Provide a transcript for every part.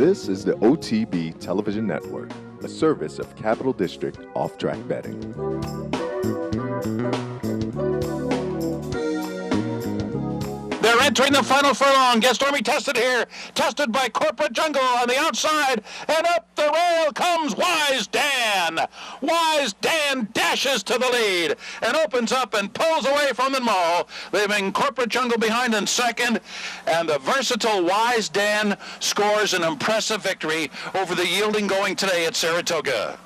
This is the OTB Television Network, a service of Capital District Off-Track Betting. They're entering the final furlong. Get Stormy tested here. Tested by Corporate Jungle on the outside. And up the rail comes Wise Dan. Wise Dan dashes to the lead and opens up and pulls away from them all, leaving Corporate Jungle behind in second. And the versatile Wise Dan scores an impressive victory over the yielding going today at Saratoga.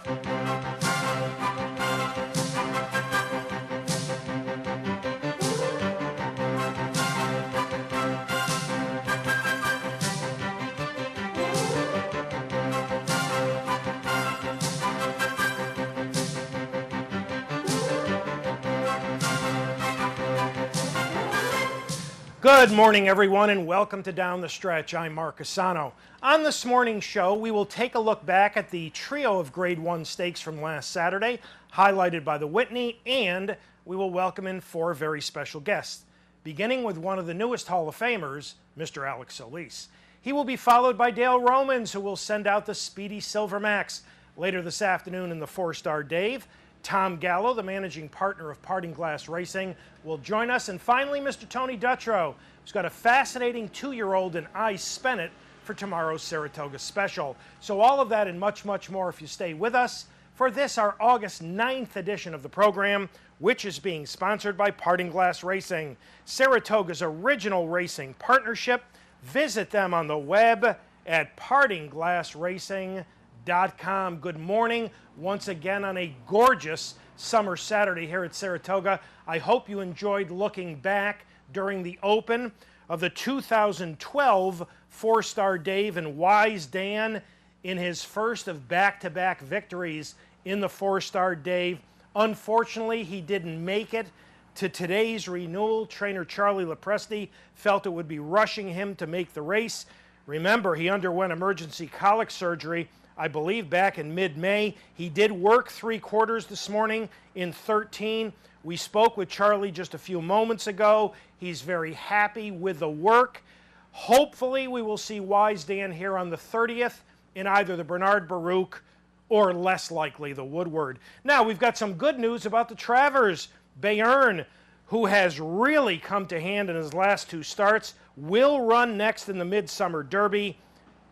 Good morning, everyone, and welcome to Down the Stretch. I'm Mark Asano. On this morning's show, we will take a look back at the trio of Grade 1 stakes from last Saturday, highlighted by the Whitney, and we will welcome in four very special guests, beginning with one of the newest Hall of Famers, Mr. Alex Solis. He will be followed by Dale Romans, who will send out the Speedy Silver Max. Later this afternoon in the 4-Star Dave, Tom Gallo, the managing partner of Parting Glass Racing, will join us. And finally, Mr. Tony Dutrow, who's got a fascinating 2-year-old in I Spin It for tomorrow's Saratoga special. So all of that and much, much more if you stay with us for this, our August 9th edition of the program, which is being sponsored by Parting Glass Racing, Saratoga's original racing partnership. Visit them on the web at partingglassracing.com. Good morning once again on a gorgeous summer Saturday here at Saratoga. I hope you enjoyed looking back during the open of the 2012 4-Star Dave and Wise Dan in his first of back-to-back victories in the 4-Star Dave. Unfortunately, he didn't make it to today's renewal. Trainer Charlie Lepresti felt it would be rushing him to make the race. Remember, he underwent emergency colic surgery, I believe, back in mid-May. He did work 3 quarters this morning in 13. We spoke with Charlie just a few moments ago. He's very happy with the work. Hopefully, we will see Wise Dan here on the 30th in either the Bernard Baruch or, less likely, the Woodward. Now, we've got some good news about the Travers. Bayern, who has really come to hand in his last 2 starts, will run next in the Midsummer Derby.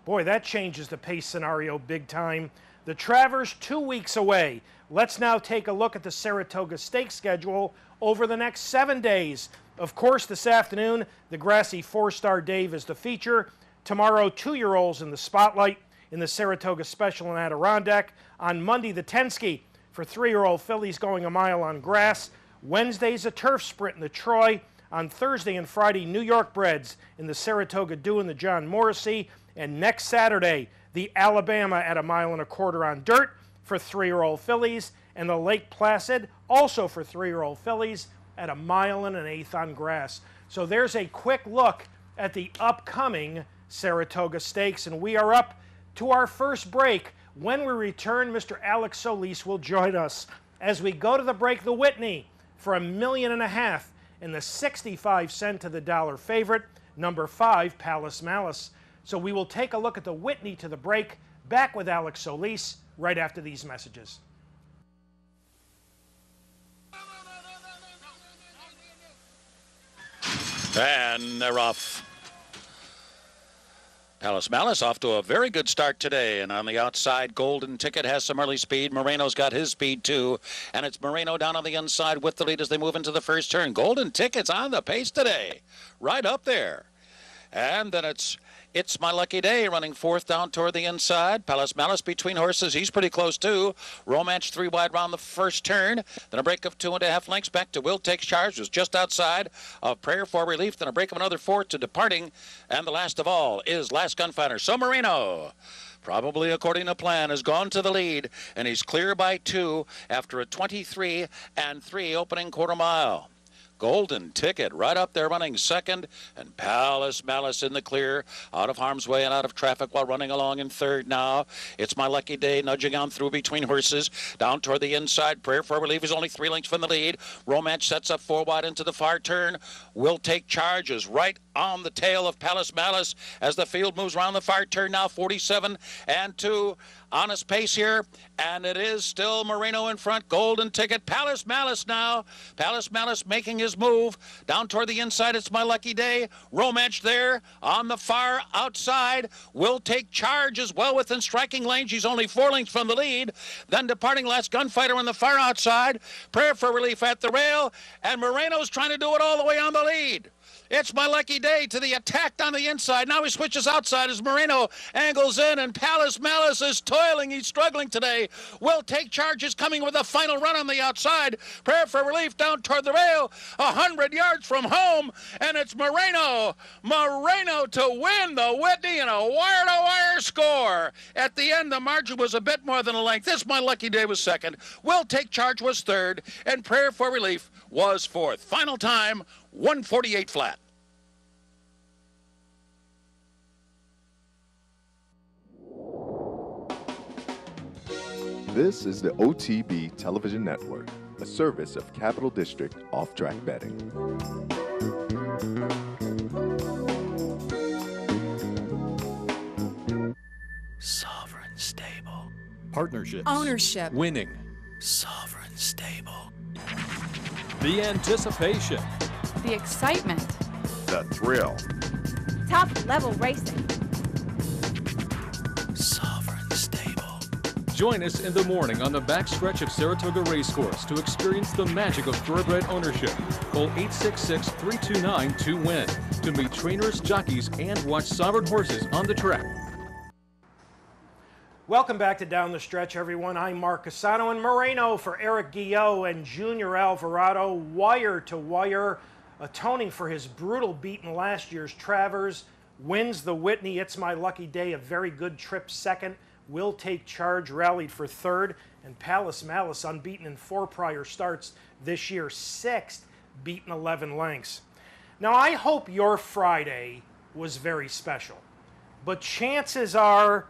Boy, that changes the pace scenario big time. The Travers 2 weeks away. Let's now take a look at the Saratoga Stakes schedule over the next 7 days. Of course, this afternoon, the grassy 4-Star Dave is the feature. Tomorrow, 2-year-olds in the spotlight in the Saratoga Special in Adirondack. On Monday, the Tenski for 3-year-old fillies going a mile on grass. Wednesday's a turf sprint in the Troy. On Thursday and Friday, New York breds in the Saratoga Dew and the John Morrissey. And next Saturday, the Alabama at a mile and a quarter on dirt for 3-year-old fillies, and the Lake Placid also for 3-year-old fillies at a mile and an eighth on grass. So there's a quick look at the upcoming Saratoga Stakes, and we are up to our first break. When we return, Mr. Alex Solis will join us as we go to the break. The Whitney for $1.5 million and the 65-cent to the dollar favorite, number 5, Palace Malice. So we will take a look at the Whitney to the break. Back with Alex Solis right after these messages. And they're off. Palace Malice off to a very good start today, and on the outside, Golden Ticket has some early speed. Moreno's got his speed too, and it's Moreno down on the inside with the lead as they move into the first turn. Golden Ticket's on the pace today, right up there. And then it's My Lucky Day running 4th down toward the inside. Palace Malice between horses. He's pretty close too. Romance 3 wide round the first turn. Then a break of 2.5 lengths back to Will Takes Charge. Was just outside of Prayer for Relief. Then a break of another 4 to Departing. And the last of all is Last Gunfighter. So Moreno, probably according to plan, has gone to the lead. And he's clear by 2 after a 23-3 opening quarter mile. Golden Ticket right up there running second, and Palace Malice in the clear, out of harm's way and out of traffic while running along in third now. It's My Lucky Day nudging on through between horses, down toward the inside. Prayer for Relief is only 3 lengths from the lead. Romance sets up 4 wide into the far turn. Will Take Charge is right on the tail of Palace Malice as the field moves around the far turn now. 47 and 2 on his pace here, and it is still Moreno in front. Golden Ticket. Palace Malice now. Palace Malice making his move down toward the inside. It's My Lucky Day. Romance there on the far outside will take charge as well within striking range. He's only 4 lengths from the lead. Then departing last Gunfighter on the far outside. Prayer for Relief at the rail, and Moreno's trying to do it all the way on the lead. It's My Lucky Day to the attack on the inside. Now he switches outside as Moreno angles in, and Palace Malice is toiling. He's struggling today. Will take charge. Is coming with a final run on the outside. Prayer for Relief down toward the rail, 100 yards from home, and it's Moreno. Moreno to win the Whitney in a wire-to-wire score. At the end, the margin was a bit more than a length. This My Lucky Day was second. Will take charge was third, and Prayer for Relief was fourth. Final time, 148 flat. This is the OTB Television Network, a service of Capital District Off-Track Betting. Sovereign Stable. Partnerships. Ownership. Winning. Sovereign Stable. The anticipation. The excitement. The thrill. Top-level racing. Sovereign Stable. Join us in the morning on the backstretch of Saratoga Racecourse to experience the magic of thoroughbred ownership. Call 866-329-2WIN to meet trainers, jockeys, and watch sovereign horses on the track. Welcome back to Down the Stretch, everyone. I'm Mark Casano, and Moreno for Eric Gallo and Junior Alvarado, wire to wire, atoning for his brutal beat in last year's Travers, wins the Whitney. It's My Lucky Day, a very good trip second. Will take charge, rallied for third, and Palace Malice unbeaten in 4 prior starts this year, 6th, beaten 11 lengths. Now, I hope your Friday was very special, but chances are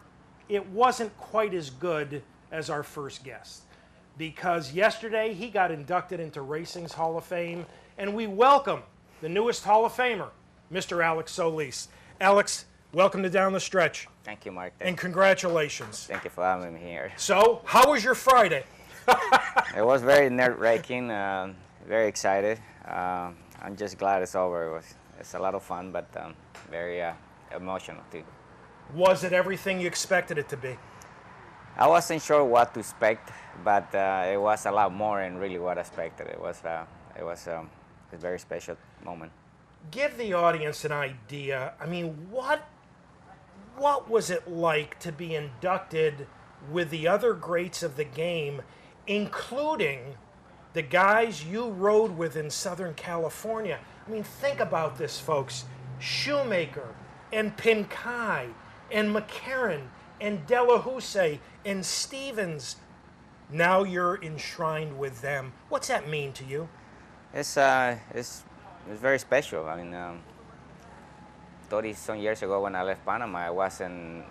it wasn't quite as good as our first guest, because yesterday he got inducted into Racing's Hall of Fame, and we welcome the newest Hall of Famer, Mr. Alex Solis. Alex, welcome to Down the Stretch. Thank you, Mark. And congratulations. Thank you for having me here. So, how was your Friday? It was very nerve-wracking, very excited. I'm just glad it's over. It's a lot of fun, but very emotional too. Was it everything you expected it to be? I wasn't sure what to expect, but it was a lot more than really what I expected. It was a very special moment. Give the audience an idea. I mean, what was it like to be inducted with the other greats of the game, including the guys you rode with in Southern California? I mean, think about this, folks. Shoemaker and Pinkai and McCarran and Delahousse and Stevens. Now you're enshrined with them. What's that mean to you? It's very special. I mean, 30-some years ago when I left Panama, I wasn't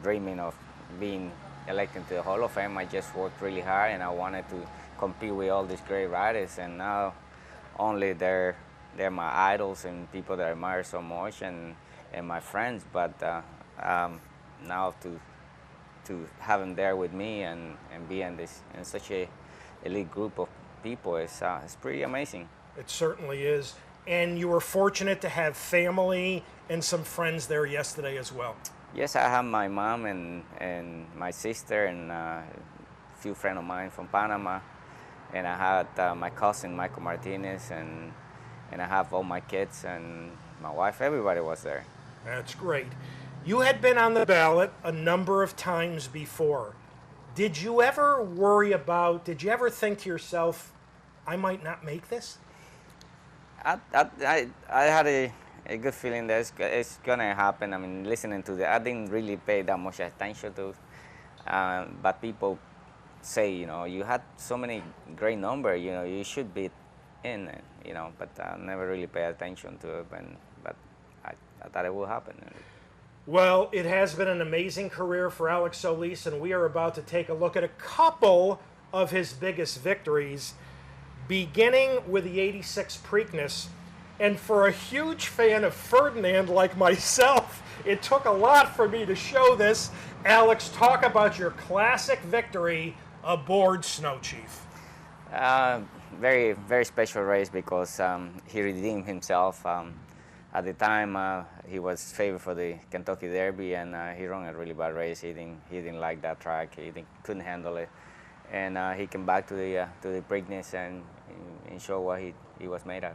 dreaming of being elected to the Hall of Fame. I just worked really hard, and I wanted to compete with all these great riders. And now, only they're my idols and people that I admire so much, and my friends. But now to have them there with me and be in such a elite group of people is pretty amazing. It certainly is. And you were fortunate to have family and some friends there yesterday as well. Yes, I have my mom and my sister and a few friends of mine from Panama. And I had my cousin, Michael Martinez, and I have all my kids and my wife. Everybody was there. That's great. You had been on the ballot a number of times before. Did you ever think to yourself, I might not make this? I had a good feeling that it's gonna happen. I mean, listening to that, I didn't really pay that much attention to, but people say, you had so many great numbers, you should be in, but I never really paid attention to it, but I thought it would happen. Well, it has been an amazing career for Alex Solis, and we are about to take a look at a couple of his biggest victories, beginning with the '86 Preakness. And for a huge fan of Ferdinand like myself, it took a lot for me to show this. Alex, talk about your classic victory aboard Snow Chief. Very, very special race because he redeemed himself. At the time, he was favored for the Kentucky Derby, and he ran a really bad race. He didn't like that track. Couldn't handle it, and he came back to the Preakness and show what he was made of.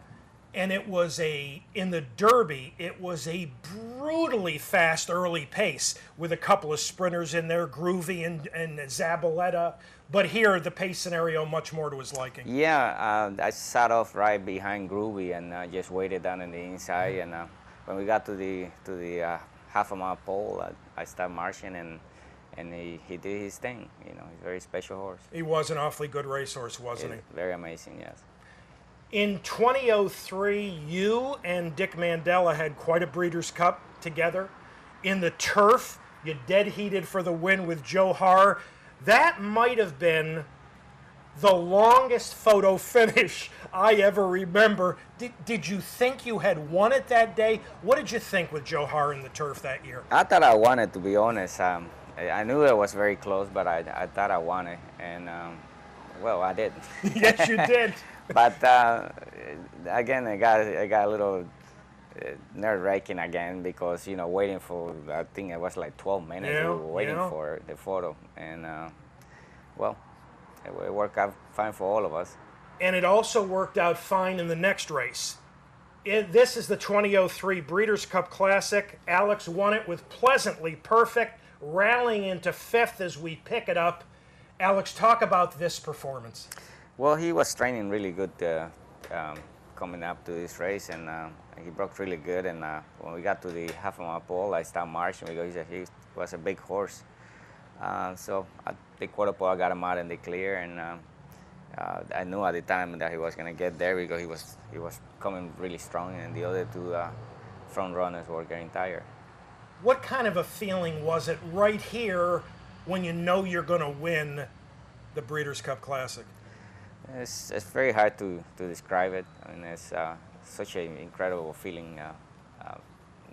And it was in the Derby, it was a brutally fast early pace with a couple of sprinters in there, Groovy and Zabaleta. But here, the pace scenario much more to his liking. Yeah, I sat off right behind Groovy and just waited down on the inside. And when we got to the half a mile pole, I started marching, and he did his thing. You know, he's a very special horse. He was an awfully good racehorse, wasn't he? Very amazing, yes. In 2003, you and Dick Mandela had quite a Breeders' Cup together. In the turf, you dead heated for the win with Joe Haar. That might have been the longest photo finish I ever remember. Did you think you had won it that day? What did you think with Joe Haar in the turf that year? I thought I won it, to be honest. I knew it was very close, but I thought I won it, and well, I did. Yes, you did. But again, I got a little nerve-wracking again because, you know, waiting for, I think it was like 12 minutes we were waiting for the photo, and well, it worked out fine for all of us. And it also worked out fine in the next race. This is the 2003 Breeders' Cup Classic. Alex won it with Pleasantly Perfect, rallying into 5th as we pick it up. Alex, talk about this performance. Well, he was training really good coming up to this race, and he broke really good. And when we got to the half a mile pole, I started marching because he was a big horse. So at the quarter pole, I got him out in the clear, and I knew at the time that he was going to get there because he was coming really strong, and the other two front runners were getting tired. What kind of a feeling was it right here when you know you're going to win the Breeders' Cup Classic? It's very hard to describe it. I mean, it's such an incredible feeling,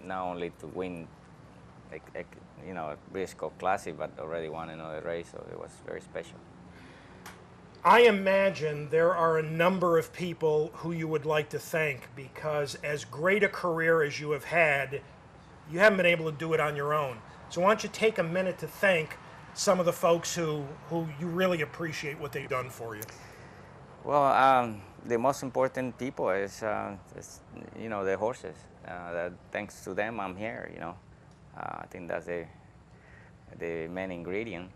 not only to win, you know, a Breeders' Cup Classic, but already won another race, so it was very special. I imagine there are a number of people who you would like to thank because as great a career as you have had, you haven't been able to do it on your own. So why don't you take a minute to thank some of the folks who you really appreciate what they've done for you. Well, the most important people is you know, the horses. That thanks to them, I'm here. You know, I think that's the main ingredient.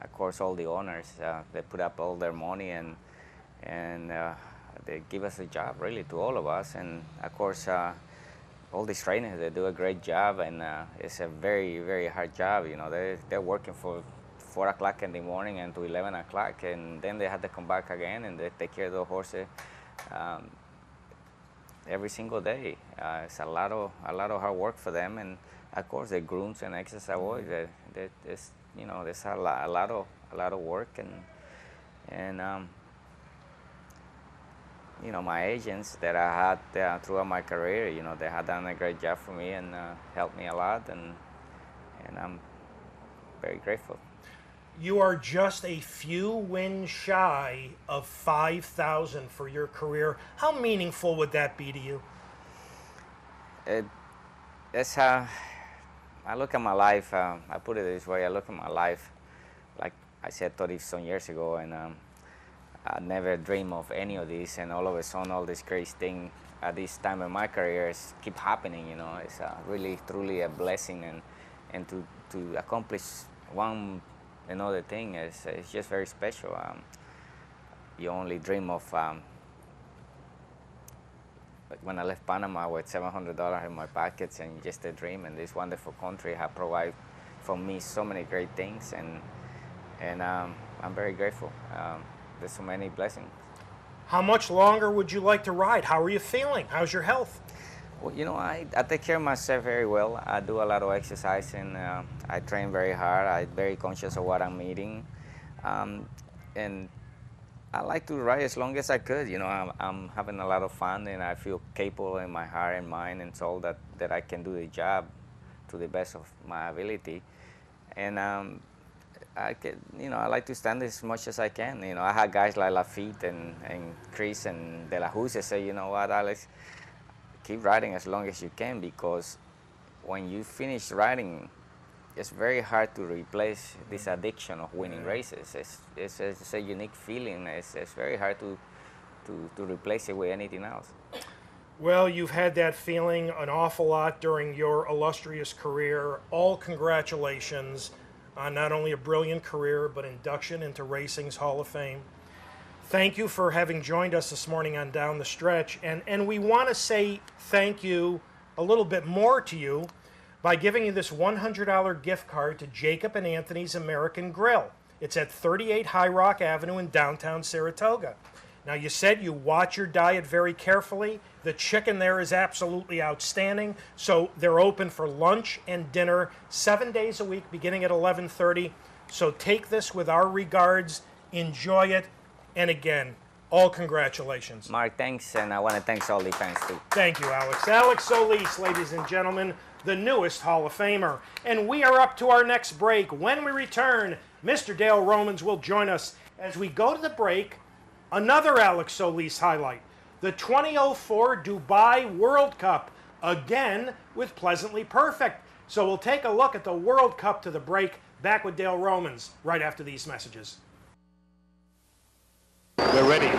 Of course, all the owners, they put up all their money and they give us a job, really, to all of us. And of course, all these trainers, they do a great job, and it's a very, very hard job. You know, they're working for 4 o'clock in the morning and to 11 o'clock, and then they have to come back again and they take care of the horses every single day. It's a lot of hard work for them, and of course the grooms and exercise boys. You know, there's a lot of work, and you know, my agents that I had throughout my career, you know, they had done a great job for me and helped me a lot, and I'm very grateful. You are just a few wins shy of 5,000 for your career. How meaningful would that be to you? It's how I look at my life. I put it this way: I look at my life, like I said 30-some years ago, and I never dreamed of any of this, and all of a sudden, all this crazy thing at this time in my career keep happening. You know, it's really, truly a blessing, and to accomplish one another thing is it's just very special. You only dream of like when I left Panama with $700 in my pockets, and just a dream, and this wonderful country have provided for me so many great things, and I'm very grateful. There's so many blessings. How much longer would you like to ride? How are you feeling? How's your health? Well, you know, I take care of myself very well. I do a lot of exercise, and I train very hard. I'm very conscious of what I'm eating. And I like to ride as long as I could. You know, I'm having a lot of fun, and I feel capable in my heart and mind and soul that I can do the job to the best of my ability. And I like to stand as much as I can. You know, I had guys like Lafitte and Chris and De La House say, you know what, Alex, keep riding as long as you can, because when you finish riding, it's very hard to replace this addiction of winning races. It's a unique feeling. It's very hard to replace it with anything else. Well, you've had that feeling an awful lot during your illustrious career. All congratulations on not only a brilliant career, but induction into racing's Hall of Fame. Thank you for having joined us this morning on Down the Stretch. And we want to say thank you a little bit more to you by giving you this $100 gift card to Jacob and Anthony's American Grill. It's at 38 High Rock Avenue in downtown Saratoga. Now, you said you watch your diet very carefully. The chicken there is absolutely outstanding. So they're open for lunch and dinner 7 days a week beginning at 11:30. So take this with our regards. Enjoy it. And again, all congratulations. Mark, thanks, and I want to thank all the fans too. Thank you, Alex. Alex Solis, ladies and gentlemen, the newest Hall of Famer. And we are up to our next break. When we return, Mr. Dale Romans will join us. As we go to the break, another Alex Solis highlight, the 2004 Dubai World Cup, again with Pleasantly Perfect. So we'll take a look at the World Cup to the break. Back with Dale Romans right after these messages. We're ready.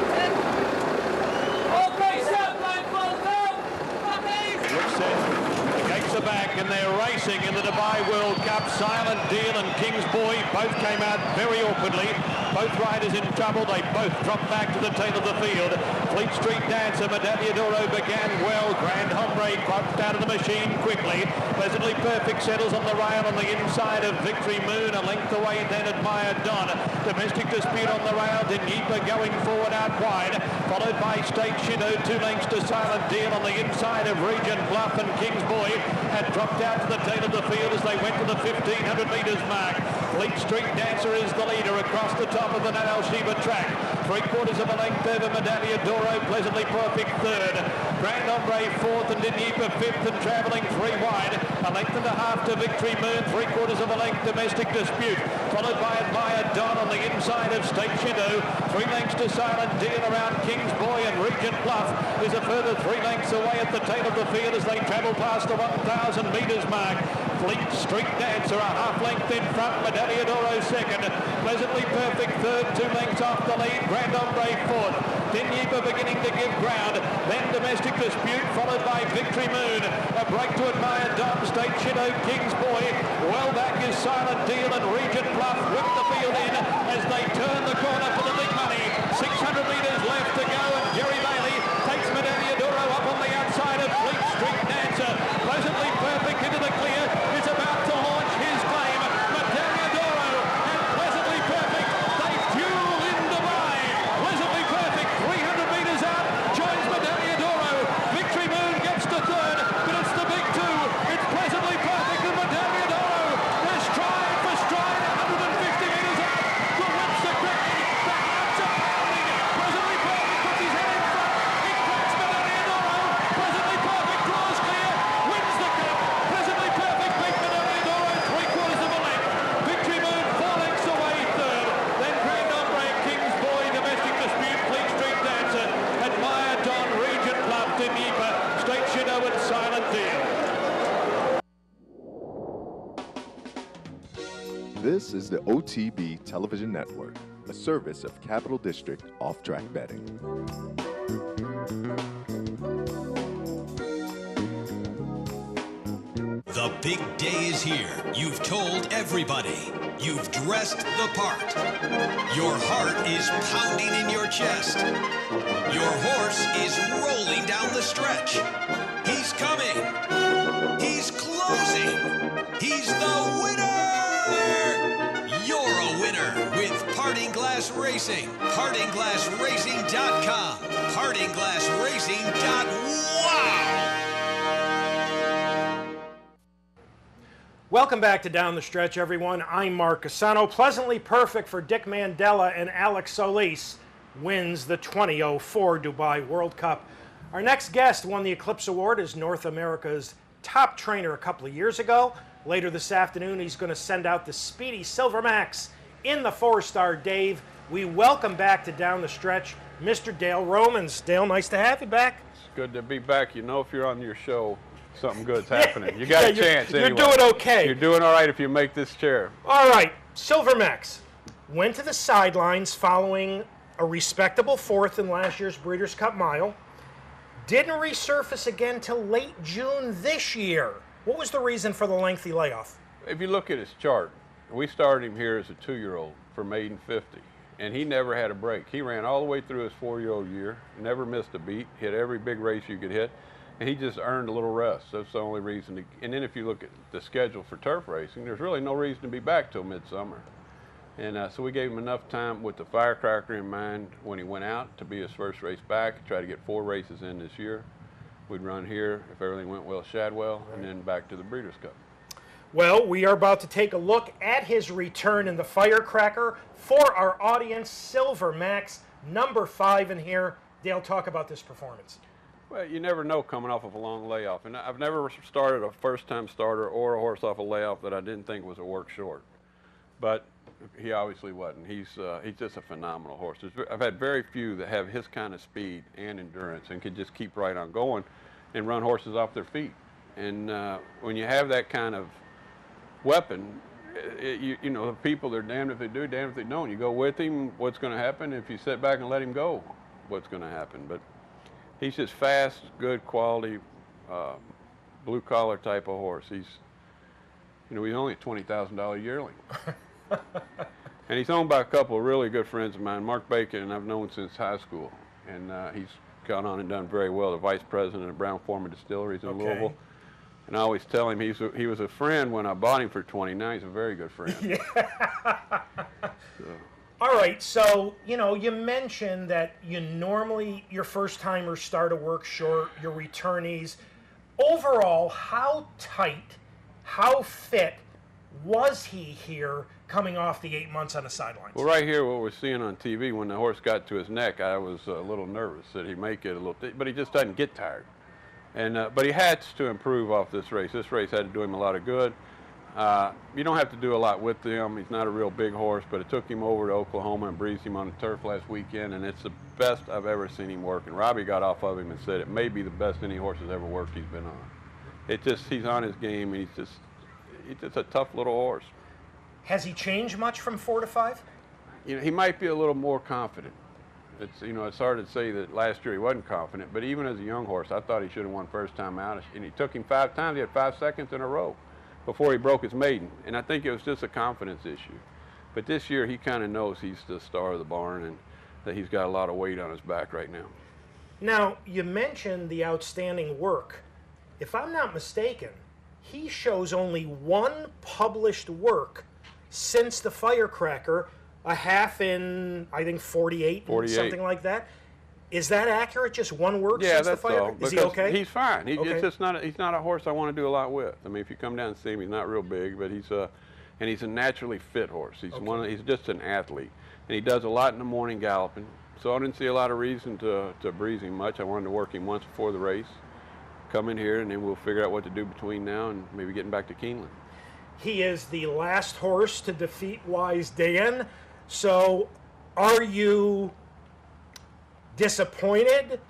Looks set. The gates are back and they're racing in the Dubai World Cup. Silent Deal and King's Boy both came out very awkwardly. Both riders in trouble. They both dropped back to the tail of the field. Fleet Street Dancer, Medaglia d'Oro began well. Grand Hombre cropped out of the machine quickly. Pleasantly Perfect settles on the rail on the inside of Victory Moon. A length away then Admire Don. Domestic Dispute on the rail. Dinyepa going forward out wide. Followed by State Shadow. 2 lengths to Silent Deal on the inside of Regent Bluff, and King's Boy had dropped out to the tail of the field as they went to the 1,500 metres mark. Fleet Street Dancer is the leader across the top of the Nat Al Sheba track. 3/4 of a length over Medaglia d'Oro. Pleasantly Perfect third. Grand Hombre fourth and Dinyepa fifth, and travelling 3 wide. A length and a half to Victory Moon. 3/4 of a length Domestic Dispute. Followed by Admire Don on the inside of State Shadow. 3 lengths to Silent Deal around King's Boy, and Regent Bluff is a further 3 lengths away at the tail of the field as they travel past the 1,000 metres mark. Fleet Street Dancer a half length in front. Medaglia d'Oro second. Pleasantly Perfect third, 2 lengths off the lead. Grand Hombre fourth. Dinyepa beginning to give ground. Then Domestic Dispute followed by Victory Moon. A break to Admire Don. State Shadow, King's Boy. Well back is Silent Deal, and Regent Bluff whip the field in as they turn the corner for the big money. 600 metres left to go, and Jerry Bailey takes Medaglia d'Oro up on the outside of Fleet Street Dancer. Pleasantly Perfect into the clear. Is about to launch his claim. Medaglia d'Oro and Pleasantly Perfect, they fuel in Dubai. Pleasantly Perfect, 300 metres out, joins Medaglia d'Oro. Victory Moon gets to third, but it's the big two. It's Pleasantly Perfect and Medaglia d'Oro. They're stride for stride, 150 metres out. The whips are cracking, the hearts are pounding. Pleasantly Perfect puts his head in front. He cracks Medaglia d'Oro. Pleasantly Perfect draws clear, wins the cup. Pleasantly Perfect beat Medaglia d'Oro 3/4 of a length. Victory Moon 4 lengths away third. Then Grand Hombre, King's Boy, Domestic Dispute, Fleet Street Dancer, Admire Don, Regent Bluff, Dinyepa, State Shadow and Silent Deal. This is the OTB Television Network, a service of Capital District Off-Track Betting. The big day is here. You've told everybody. You've dressed the part. Your heart is pounding in your chest. Your horse is rolling down the stretch. He's coming. He's closing. He's the winner! You're a winner with Parting Glass Racing. PartingGlassRacing.com. PartingGlassRacing.wow! Welcome back to Down the Stretch, everyone. I'm Mark Cassano. Pleasantly Perfect for Dick Mandela and Alex Solis. wins the 2004 Dubai World Cup. Our next guest won the Eclipse Award as North America's top trainer a couple of years ago. Later this afternoon, he's going to send out the Speedy Silver Max in the 4-star Dave. We welcome back to Down the Stretch, Mr. Dale Romans. Dale, nice to have you back. It's good to be back. You know, if you're on your show, something good's happening. You got a chance anyway. You're doing okay. You're doing all right if you make this chair. All right, Silver Max went to the sidelines following a respectable fourth in last year's Breeders' Cup Mile. Didn't resurface again till late June this year. What was the reason for the lengthy layoff? If you look at his chart, we started him here as a 2-year-old for maiden 50, and he never had a break. He ran all the way through his 4-year-old year, never missed a beat, hit every big race you could hit, and he just earned a little rest. That's the only reason. And then if you look at the schedule for turf racing, there's really no reason to be back till midsummer. And so we gave him enough time with the firecracker in mind when he went out to be his first race back, try to get 4 races in this year. We'd run here, if everything went well, Shadwell, and then back to the Breeders' Cup. Well, we are about to take a look at his return in the firecracker for our audience. Silver Max, number 5 in here. Dale, talk about this performance. Well, you never know coming off of a long layoff. And I've never started a first-time starter or a horse off a layoff that I didn't think was a work short. But he obviously wasn't. He's just a phenomenal horse. I've had very few that have his kind of speed and endurance and can just keep right on going and run horses off their feet. And when you have that kind of weapon, you know, the people, they're damned if they do, damned if they don't. You go with him, what's going to happen? If you sit back and let him go, what's going to happen? But he's just fast, good quality, blue-collar type of horse. He's only a $20,000 yearling. And he's owned by a couple of really good friends of mine, Mark Bacon, and I've known since high school. And he's gone on and done very well, the vice president of Brown Forman Distilleries in Louisville. And I always tell him he was a friend when I bought him for $29. He's a very good friend. Yeah. All right, so, you mentioned that your first-timers start a work short, your returnees. Overall, how tight, how fit was he here coming off the 8 months on the sidelines? Well, right here, what we're seeing on TV, when the horse got to his neck, I was a little nervous that he may get a little, but he just doesn't get tired. And but he had to improve off this race. This race had to do him a lot of good. You don't have to do a lot with him. He's not a real big horse, but it took him over to Oklahoma and breezed him on the turf last weekend, and it's the best I've ever seen him work. And Robbie got off of him and said it may be the best any horse has ever worked he's been on. He's on his game, and he's just a tough little horse. Has he changed much from 4 to 5? He might be a little more confident. It's hard to say that last year he wasn't confident, but even as a young horse, I thought he should have won first time out. And he took him 5 times. He had 5 seconds in a row before he broke his maiden. And I think it was just a confidence issue. But this year he kind of knows he's the star of the barn and that he's got a lot of weight on his back right now. Now, you mentioned the outstanding work. If I'm not mistaken, he shows only 1 published work since the firecracker, a half in, I think, 48, something like that. Is that accurate? Just 1 work since the firecracker? Is he okay? He's fine. He's not a horse I want to do a lot with. I mean, if you come down and see him, he's not real big, but he's a naturally fit horse. He's just an athlete, and he does a lot in the morning galloping. So I didn't see a lot of reason to breeze him much. I wanted to work him once before the race, come in here, and then we'll figure out what to do between now and maybe getting back to Keeneland. He is the last horse to defeat Wise Dan. So are you disappointed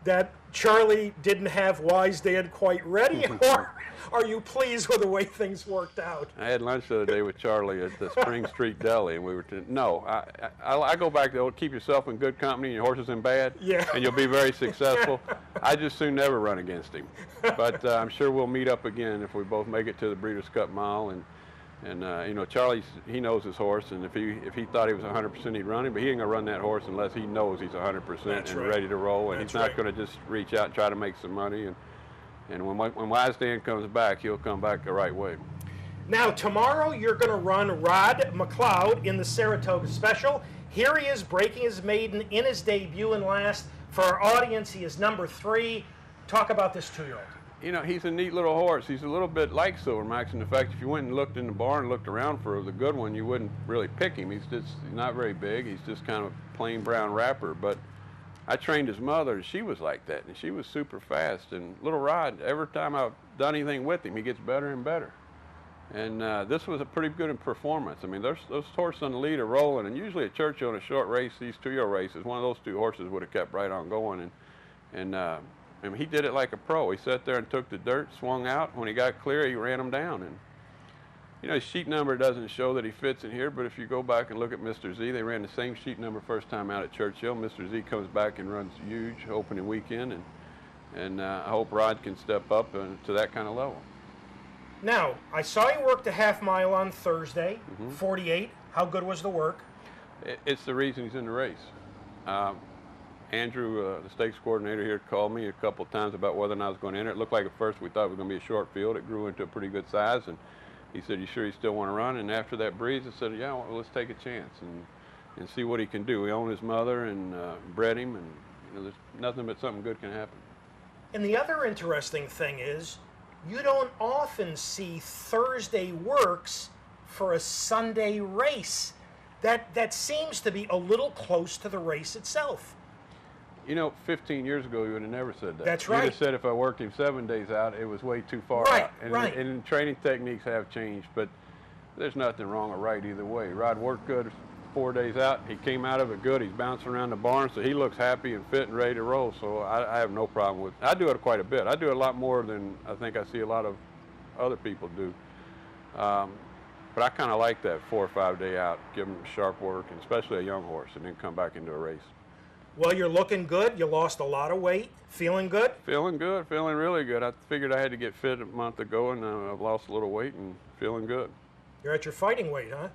that Charlie didn't have Wise Dan quite ready, or are you pleased with the way things worked out? I had lunch the other day with Charlie at the Spring Street Deli, and we were I go back to keep yourself in good company and your horse is in bad, and you'll be very successful. I just soon never run against him, but I'm sure we'll meet up again if we both make it to the Breeders' Cup Mile. And Charlie, he knows his horse, and if he thought he was 100%, he'd run him, but he ain't gonna run that horse unless he knows he's 100% ready to roll, and he's not gonna just reach out and try to make some money. And when Wise Dan comes back, he'll come back the right way. Now, tomorrow you're going to run Rod McLeod in the Saratoga Special. Here he is breaking his maiden in his debut and last. For our audience, he is number 3. Talk about this 2-year-old. you know, he's a neat little horse. He's a little bit like Silver Max in the fact if you went and looked in the barn and looked around for the good one, you wouldn't really pick him. He's not very big. He's just kind of a plain brown wrapper. But I trained his mother, and she was like that, and she was super fast. And little Rod, every time I've done anything with him, he gets better and better. And this was a pretty good performance. I mean, those horses on the lead are rolling, and usually at Churchill in a short race, these 2-year races, one of those 2 horses would have kept right on going. And I mean, he did it like a pro. He sat there and took the dirt, swung out. When he got clear, he ran them down. And, you know, his sheet number doesn't show that he fits in here, but if you go back and look at Mr. Z, they ran the same sheet number first time out at Churchill. Mr. Z comes back and runs huge opening weekend, and I hope Rod can step up to that kind of level. Now, I saw you work the half mile on Thursday, 48. How good was the work? It's the reason he's in the race. Andrew, the stakes coordinator here, called me a couple of times about whether or not I was going to enter. It looked like at first we thought it was going to be a short field. It grew into a pretty good size, and he said, "You sure you still want to run?" And after that breeze, I said, "Yeah, well, let's take a chance and see what he can do." We own his mother and bred him, and you know, there's nothing but something good can happen. And the other interesting thing is, you don't often see Thursday works for a Sunday race. That seems to be a little close to the race itself. You know, 15 years ago, you would have never said that. That's right. You would have said if I worked him 7 days out, it was way too far right, out. And, right. And training techniques have changed, but there's nothing wrong or right either way. Rod worked good 4 days out. He came out of it good. He's bouncing around the barn, so he looks happy and fit and ready to roll. So I have no problem with it. I do it quite a bit. I do it a lot more than I think I see a lot of other people do. But I kind of like that 4 or 5 day out, give him sharp work, and especially a young horse, and then come back into a race. Well, you're looking good. You lost a lot of weight. Feeling good? Feeling good. Feeling really good. I figured I had to get fit a month ago, and I've lost a little weight and feeling good. You're at your fighting weight, huh?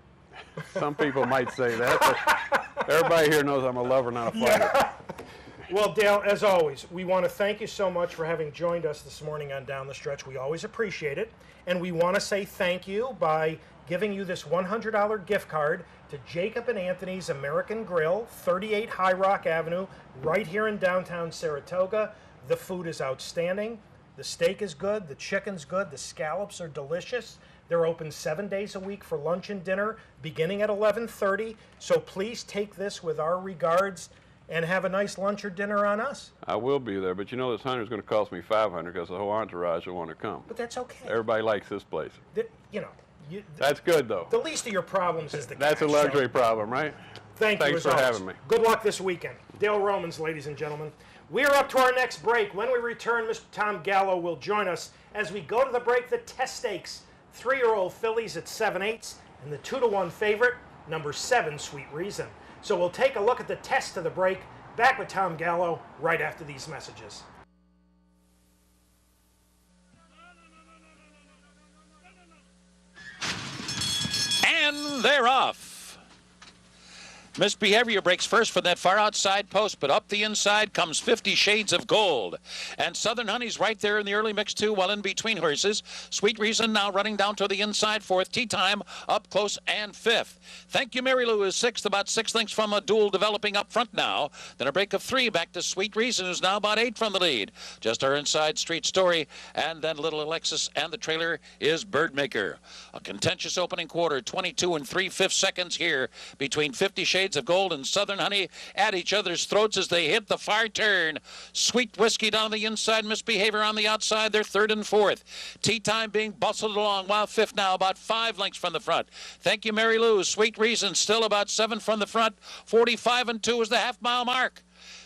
Some people might say that, but everybody here knows I'm a lover, not a fighter. Yeah. Well, Dale, as always, we want to thank you so much for having joined us this morning on Down the Stretch. We always appreciate it. And we want to say thank you by giving you this $100 gift card to Jacob and Anthony's American Grill, 38 High Rock Avenue, right here in downtown Saratoga. The food is outstanding. The steak is good. The chicken's good. The scallops are delicious. They're open 7 days a week for lunch and dinner, beginning at 11:30. So please take this with our regards and have a nice lunch or dinner on us. I will be there, but you know this $100 is going to cost me $500 because the whole entourage will want to come. But that's okay. Everybody likes this place. You know. That's good, though. The least of your problems is the That's cash, a luxury so. problem, right? Thanks for having me. Good luck this weekend. Dale Romans, ladies and gentlemen. We're up to our next break. When we return, Mr. Tom Gallo will join us as we go to the break. The test stakes, 3-year-old fillies at 7/8, and the 2-to-1 favorite, number 7, Sweet Reason. So we'll take a look at the test to the break. Back with Tom Gallo right after these messages. And they're off. Misbehavior breaks first from that far outside post, but up the inside comes 50 Shades of Gold. And Southern Honey's right there in the early mix, too, while in between horses. Sweet Reason now running down to the inside, 4th. Tea Time up close and 5th. Thank You, Mary Lou is 6th, about 6 lengths from a duel developing up front now. Then a break of 3 back to Sweet Reason, who's now about 8 from the lead. Just our inside street story. And then Little Alexis and the trailer is Birdmaker. A contentious opening quarter, 22 3/5 seconds here between 50 Shades of Gold and Southern Honey at each other's throats as they hit the far turn. Sweet Whiskey down the inside, Misbehavior on the outside. They're 3rd and 4th. Tea Time being bustled along, while 5th now, about 5 lengths from the front. Thank You, Mary Lou. Sweet Reason still about 7 from the front. 45 2 is the half-mile mark.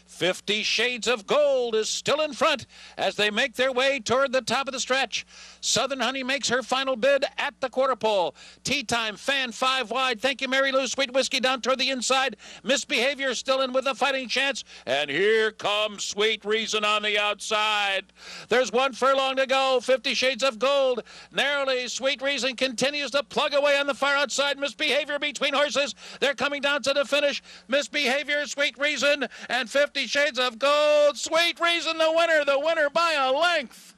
50 Shades of Gold is still in front as they make their way toward the top of the stretch. Southern Honey makes her final bid at the quarter pole. Tea Time, Fan 5 wide. Thank You, Mary Lou. Sweet Whiskey down toward the inside. Misbehavior still in with a fighting chance. And here comes Sweet Reason on the outside. There's 1 furlong to go. 50 Shades of Gold. Narrowly, Sweet Reason continues to plug away on the far outside. Misbehavior between horses. They're coming down to the finish. Misbehavior, Sweet Reason, and 50 Shades of Gold. Sweet Reason, the winner by a length.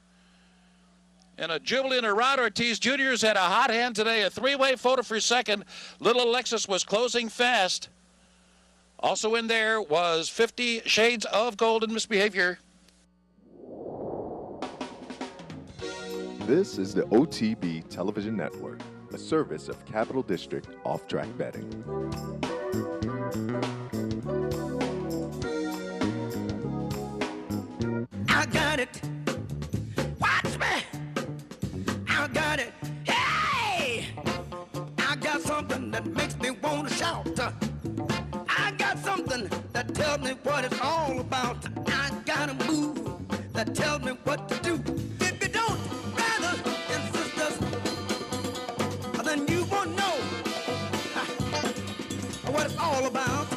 And a jubilant Rod Ortiz Jr.'s had a hot hand today, a 3-way photo for second. Little Alexis was closing fast. Also in there was 50 Shades of Gold and Misbehavior. This is the OTB Television Network, a service of Capital District Off-Track Betting. I got it. Watch me. I got it. Hey! I got something that makes me want to shout. I got something that tells me what it's all about. I got a move that tells me what to do. If you don't, brothers and sisters, then you won't know what it's all about.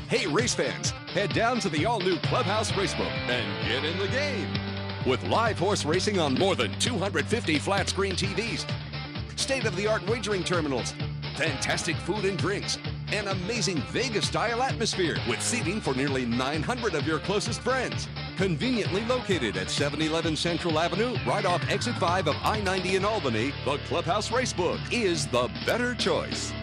Hey, race fans, head down to the all-new Clubhouse Racebook and get in the game. With live horse racing on more than 250 flat-screen TVs, state-of-the-art wagering terminals, fantastic food and drinks, an amazing Vegas-style atmosphere with seating for nearly 900 of your closest friends. Conveniently located at 711 Central Avenue, right off Exit 5 of I-90 in Albany, the Clubhouse Racebook is the better choice.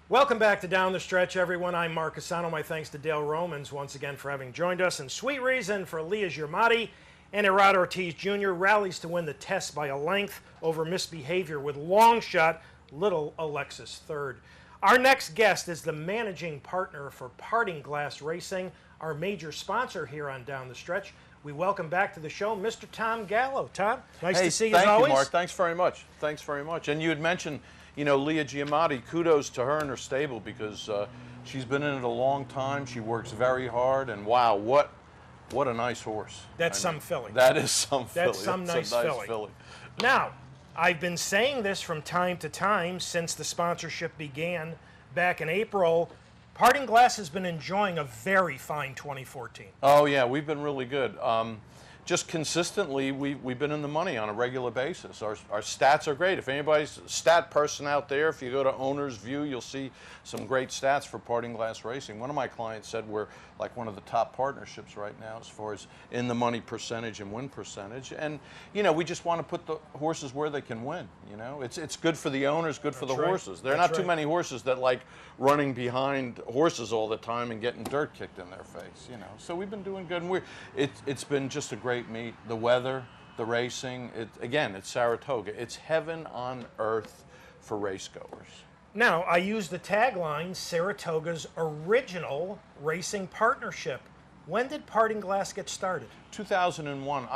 Welcome back to Down the Stretch, everyone. I'm Mark Cassano. My thanks to Dale Romans once again for having joined us. And sweet reason for Leah Giamatti and Erod Ortiz Jr. rallies to win the test by a length over misbehavior with long shot Little Alexis third. Our next guest is the managing partner for Parting Glass Racing, our major sponsor here on Down the Stretch. We welcome back to the show Mr. Tom Gallo. Tom, nice to see you as always. Thank you, Mark. Thanks very much. Thanks very much. And you had mentioned, you know, Leah Giamatti. Kudos to her and her stable because she's been in it a long time. She works very hard, and wow, what a nice horse. That's some filly. That is some filly. That's some nice filly. Now, I've been saying this from time to time since the sponsorship began back in April. Parting Glass has been enjoying a very fine 2014. Oh, yeah, we've been really good. Just consistently, we've been in the money on a regular basis. Our stats are great. If anybody's a stat person out there, if you go to Owner's View, you'll see some great stats for Parting Glass Racing. One of my clients said we're like one of the top partnerships right now as far as in the money percentage and win percentage. And, you know, we just want to put the horses where they can win, you know. It's good for the owners, good for the horses. There are not too many horses that like running behind horses all the time and getting dirt kicked in their face, you know. So we've been doing good. And it's been just a great meet. The weather, the racing, again, it's Saratoga. It's heaven on earth for racegoers. Now, I use the tagline, Saratoga's original racing partnership. When did Parting Glass get started? 2001.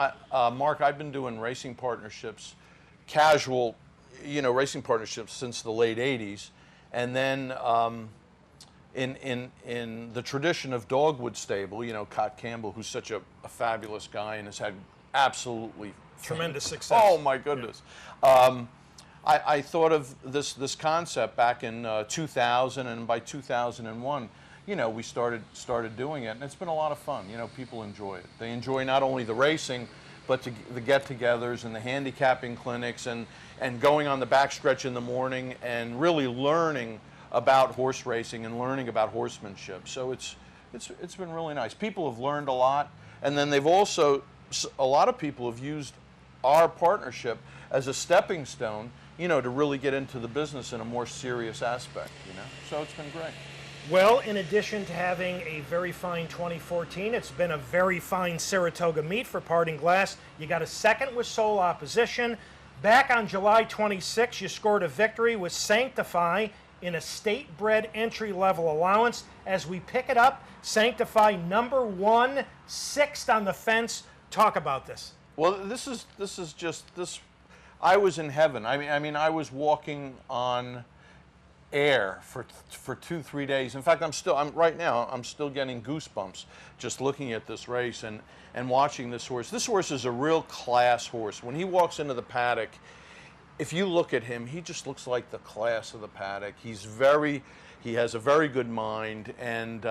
Mark, I've been doing racing partnerships, casual, you know, racing partnerships since the late 80s. And then in the tradition of Dogwood Stable, you know, Cot Campbell, who's such a fabulous guy and has had absolutely tremendous success. Oh, my goodness. Yeah. I thought of this concept back in 2000, and by 2001, you know, we started doing it, and it's been a lot of fun. You know, people enjoy it. They enjoy not only the racing, but the get-togethers and the handicapping clinics, and going on the backstretch in the morning and really learning about horse racing and learning about horsemanship. So it's been really nice. People have learned a lot, and then they've also, a lot of people have used our partnership as a stepping stone, you know, to really get into the business in a more serious aspect, you know. So it's been great. Well, in addition to having a very fine 2014, it's been a very fine Saratoga meet for Parting Glass. You got a second with sole opposition. Back on July 26, you scored a victory with Sanctify in a state-bred entry-level allowance. As we pick it up, Sanctify number 1, 6th on the fence. Talk about this. Well, this is just this. I was in heaven. I mean, I was walking on air for 2-3 days. In fact, right now I'm still getting goosebumps just looking at this race and watching this horse. This horse is a real class horse. When he walks into the paddock, if you look at him, he just looks like the class of the paddock. He has a very good mind, and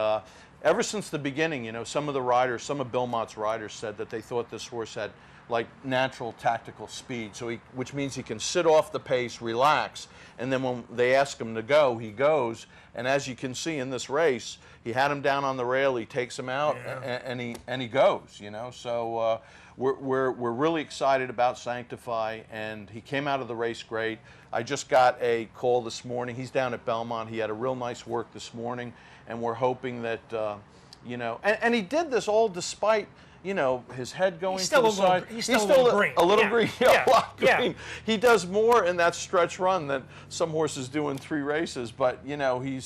ever since the beginning, you know, some of Bill Mott's riders said that they thought this horse had like natural tactical speed, which means he can sit off the pace, relax, and then when they ask him to go, he goes. And as you can see in this race, he had him down on the rail, he takes him out, and he goes. You know, so we're really excited about Sanctify, and he came out of the race great. I just got a call this morning. He's down at Belmont. He had a real nice work this morning, and we're hoping that, you know, and he did this all despite, you know, his head going to the side. He's still a little green. A little green, yeah, a lot yeah. green. He does more in that stretch run than some horses do in 3 races, but, you know, he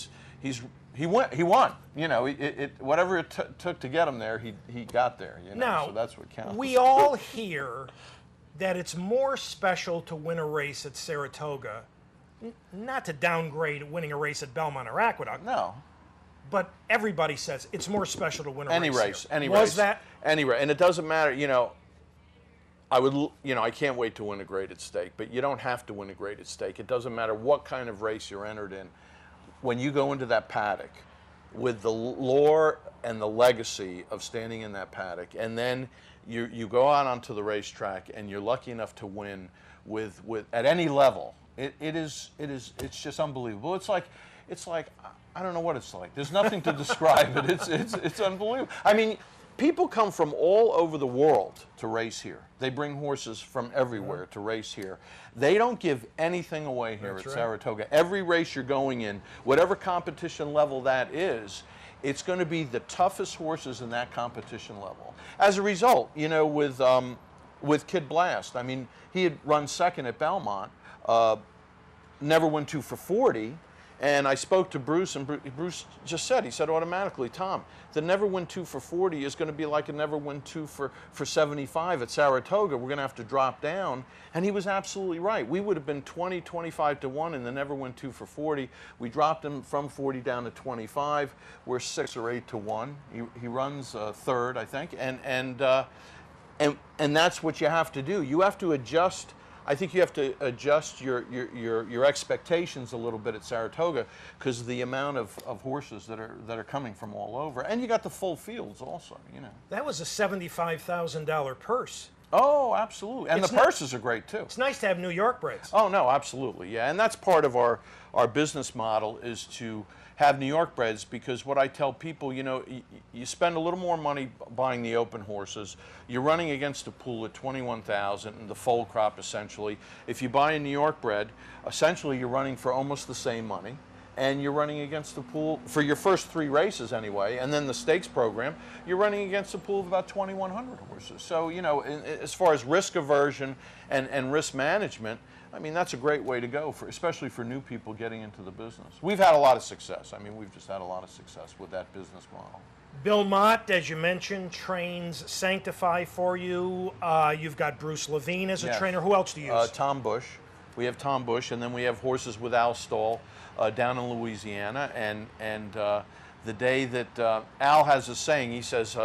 won. You know, whatever it took to get him there, he got there. You know, now, so that's what counts. We all hear that it's more special to win a race at Saratoga, not to downgrade winning a race at Belmont or Aqueduct. No. But everybody says it's more special to win a Any race. race, Here. any Was race. that? Any race, and it doesn't matter. You know, I can't wait to win a graded stake, but you don't have to win a graded stake. It doesn't matter what kind of race you're entered in. When you go into that paddock with the lore and the legacy of standing in that paddock, and then you go out onto the racetrack and you're lucky enough to win with at any level, it's just unbelievable. It's like I don't know what it's like. There's nothing to describe it. It's unbelievable. I mean, people come from all over the world to race here. They bring horses from everywhere to race here. They don't give anything away here at Saratoga. Every race you're going in, whatever competition level that is, it's going to be the toughest horses in that competition level. As a result, you know, with Kid Blast, I mean, he had run second at Belmont, never went 2 for 40. And I spoke to Bruce, and Bruce just said, he said automatically, Tom, the never win 2 for 40 is going to be like a never win 2 for 75 at Saratoga. We're going to have to drop down. And he was absolutely right. We would have been 20, 25 to 1 in the never win 2 for 40. We dropped him from 40 down to 25. We're 6 or 8 to 1. He runs third, I think. And that's what you have to do. You have to adjust. I think you have to adjust your expectations a little bit at Saratoga because of the amount of horses that are coming from all over, and you got the full fields also. You know, that was a $75,000 purse. Oh, absolutely, and the purses are great too. It's nice to have New York breds. Oh no, absolutely, yeah, and that's part of our business model is to have New York breds, because what I tell people, you know, you spend a little more money buying the open horses. You're running against a pool at 21,000 and the foal crop essentially. If you buy a New York bred, essentially you're running for almost the same money, and you're running against the pool for your first 3 races anyway, and then the stakes program, you're running against a pool of about 2,100 horses. So, you know, as far as risk aversion and risk management, I mean, that's a great way to go, especially for new people getting into the business. We've had a lot of success. I mean, we've just had a lot of success with that business model. Bill Mott, as you mentioned, trains Sanctify for you. You've got Bruce Levine as a trainer. Who else do you use? Tom Bush. We have Tom Bush, and then we have horses with Al Stahl down in Louisiana. And the day that Al has a saying, he says,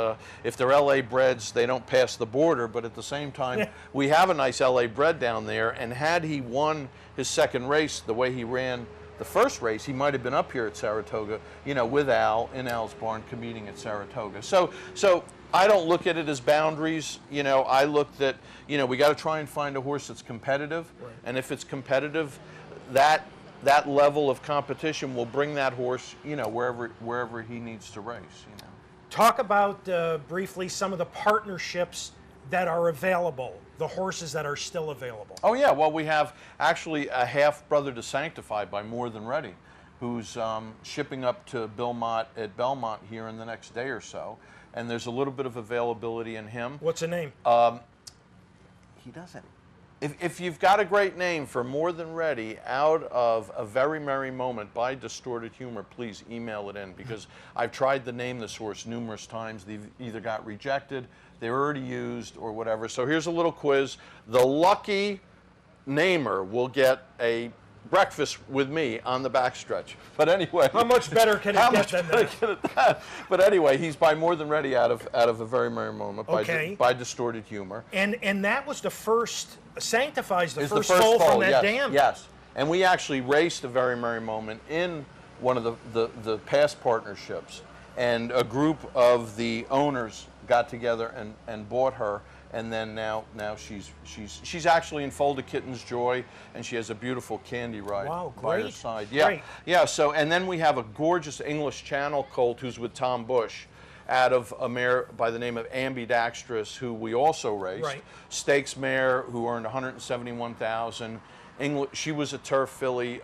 if they're LA breds, they don't pass the border. But at the same time, we have a nice LA bred down there. And had he won his second race the way he ran the first race, he might have been up here at Saratoga, you know, with Al in Al's barn competing at Saratoga. So I don't look at it as boundaries. You know, I look that, you know, we got to try and find a horse that's competitive. Right. And if it's competitive, that level of competition will bring that horse, you know, wherever he needs to race, you know. Talk about briefly some of the partnerships that are available, the horses that are still available. Oh yeah, well we have actually a half brother to Sanctify by More Than Ready, who's shipping up to Bill Mott at Belmont here in the next day or so, and there's a little bit of availability in him. What's the name? He doesn't. If you've got a great name for More Than Ready out of A Very Merry Moment by Distorted Humor, please email it in, because I've tried to name this horse numerous times. They've either got rejected, they're already used, or whatever. So here's a little quiz. The lucky namer will get a breakfast with me on the backstretch. But anyway, how much better can it get than that? But anyway, he's by More Than Ready out of A Very Merry Moment by Distorted Humor. And that was the first. Sanctify's the first foal from that dam. Yes, and we actually raced A Very Merry Moment in one of the past partnerships, and a group of the owners got together and bought her, and then now she's actually in Folded Kitten's Joy, and she has a beautiful Candy Ride by her side. Yeah, great. Yeah. So and then we have a gorgeous English Channel colt who's with Tom Bush, out of a mare by the name of Ambidextrous, who we also raced. Right. Stakes mare who earned $171,000, She was a turf filly.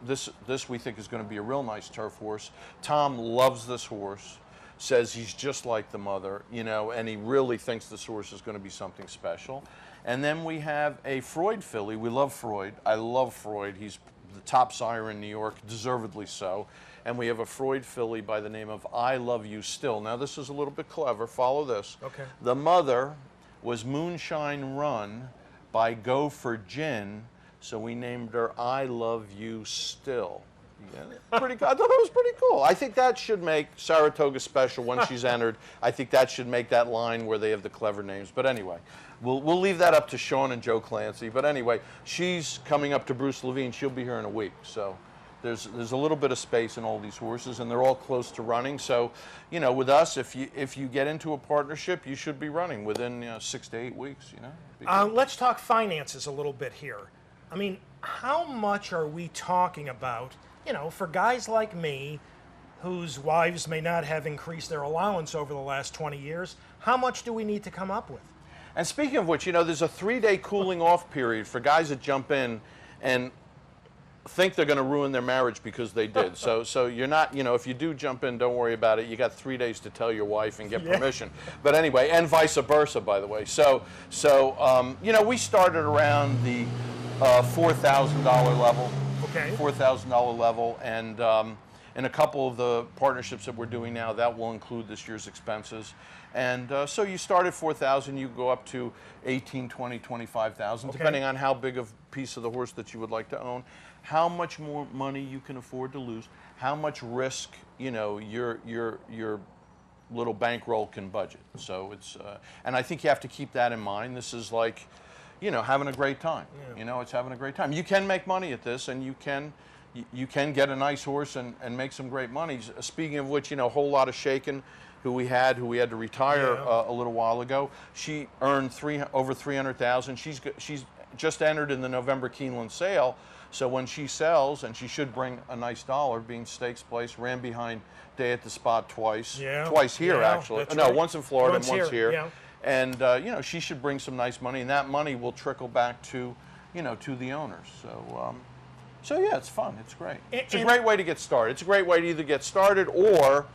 This we think is going to be a real nice turf horse. Tom loves this horse, says he's just like the mother, you know, and he really thinks this horse is going to be something special. And then we have a Freud filly. We love Freud. I love Freud. He's the top sire in New York, deservedly so. And we have a Freud filly by the name of I Love You Still. Now this is a little bit clever. Follow this. Okay. The mother was Moonshine Run by Go for Gin, so we named her I Love You Still. Yeah, pretty cool. I thought that was pretty cool. I think that should make Saratoga special when she's entered. I think that should make that line where they have the clever names. But anyway, we'll leave that up to Sean and Joe Clancy. But anyway, she's coming up to Bruce Levine. She'll be here in a week. So there's a little bit of space in all these horses, and they're all close to running. So, you know, with us, if you get into a partnership, you should be running within 6 to 8 weeks. You know. Let's talk finances a little bit here. I mean, how much are we talking about? You know, for guys like me, whose wives may not have increased their allowance over the last 20 years, how much do we need to come up with? And speaking of which, you know, there's a 3-day cooling off period for guys that jump in and think they're going to ruin their marriage because they did. So you're not, you know, if you do jump in, don't worry about it. You got 3 days to tell your wife and get permission. But anyway, and vice versa, by the way. So you know, we started around the $4,000 level. Okay. $4,000 level, and in a couple of the partnerships that we're doing now, that will include this year's expenses. And so you start at $4,000, you go up to $18,000, $20,000, $25,000, depending on how big of a piece of the horse that you would like to own, how much more money you can afford to lose, how much risk, you know, your little bankroll can budget. So it's, and I think you have to keep that in mind. This is like, you know, having a great time. Yeah. You know, it's having a great time. You can make money at this, and you can get a nice horse and make some great money. Speaking of which, you know, a whole lot of Shaken, who we had to retire a little while ago. She earned over $300,000. She's just entered in the November Keeneland sale. So when she sells, and she should bring a nice dollar, being stakes place, ran behind Day at the Spot twice. Yeah. Twice here, actually. No, right. Once in Florida and once here. Yeah. And, you know, she should bring some nice money, and that money will trickle back to, you know, to the owners. So yeah, it's fun. It's great. It's a great way to get started. It's a great way to either get started, or